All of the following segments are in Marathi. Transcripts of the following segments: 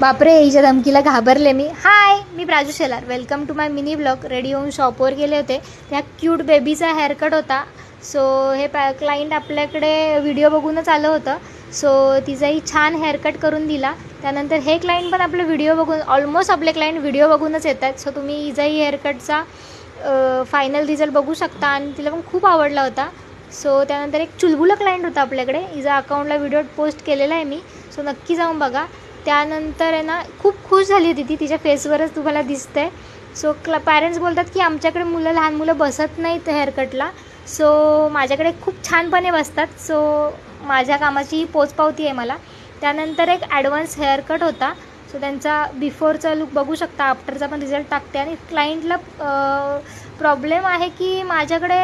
बापरे, हिच्या धमकीला घाबरले मी. हाय, मी Praju Shelar. Welcome to my mini blog. Ready होऊन शॉपवर गेले होते. त्या क्यूट बेबीचा हेअरकट होता. सो हे क्लायंट आपल्याकडे व्हिडिओ बघूनच आलं होतं. सो तिचाही छान हेअरकट करून दिला. त्यानंतर हे क्लायंट पण आपले व्हिडिओ बघून, ऑलमोस्ट आपले क्लायंट व्हिडिओ बघूनच येतात. सो तुम्ही हिचाही हेअरकटचा फायनल रिझल्ट बघू शकता आणि तिला पण खूप आवडला होता. सो त्यानंतर एक चुलबुलं क्लायंट होता आपल्याकडे. हिचा अकाउंटला व्हिडिओ पोस्ट केलेला आहे मी. सो नक्की जाऊन बघा. त्यानंतर आहे ना, खूप खुश झाली होती ती. तिच्या फेसवरच तुम्हाला दिसतं आहे. सो पॅरेंट्स बोलतात की आमच्याकडे लहान मुलं बसत नाहीत हेअरकटला. सो माझ्याकडे खूप छानपणे बसतात. सो माझ्या कामाची पोचपावती आहे मला. त्यानंतर एक ॲडव्हान्स हेअरकट होता. सो त्यांचा बिफोरचा लुक बघू शकता. आफ्टरचा पण रिझल्ट टाकते. आणि क्लायंटला प्रॉब्लेम आहे की माझ्याकडे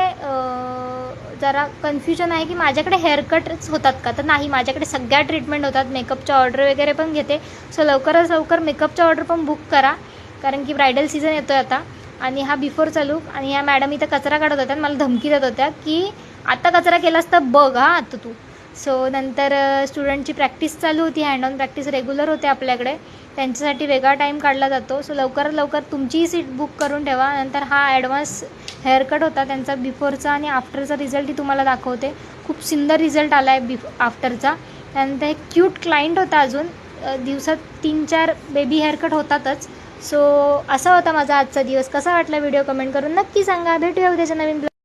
जरा कन्फ्युजन आहे की माझ्याकडे हेअरकटच होतात का. तर नाही, माझ्याकडे सगळ्या ट्रीटमेंट होतात. मेकअपच्या ऑर्डर वगैरे पण घेते. सो लवकरात लवकर मेकअपच्या ऑर्डर पण बुक करा, कारण की ब्रायडल सीझन येतो आहे आता. आणि हा बिफोरचा लुक. आणि ह्या मॅडम इथं कचरा काढत होत्या. मला धमकी देत होत्या की आता कचरा केलास तर बघ हा आता तू. सो नंतर स्टुडंटची प्रॅक्टिस चालू होती. हँड ऑन प्रॅक्टिस रेग्युलर होते आपल्याकडे. त्यांच्यासाठी वेगळा टाईम काढला जातो. सो लवकरात लवकर तुमचीही सीट बुक करून ठेवा. नंतर हा ॲडव्हान्स हेअरकट होता त्यांचा. बिफोरचा आणि आफ्टरचा रिझल्टही तुम्हाला दाखवते. खूप सुंदर रिझल्ट आला आहे आफ्टरचा. त्यानंतर एक क्यूट क्लायंट होता. अजून दिवसात 3-4 बेबी हेअरकट होतातच. सो असा होता माझा आजचा दिवस. कसा वाटला व्हिडिओ कमेंट करून नक्की सांगा. भेटूया उद्याच्या नवीन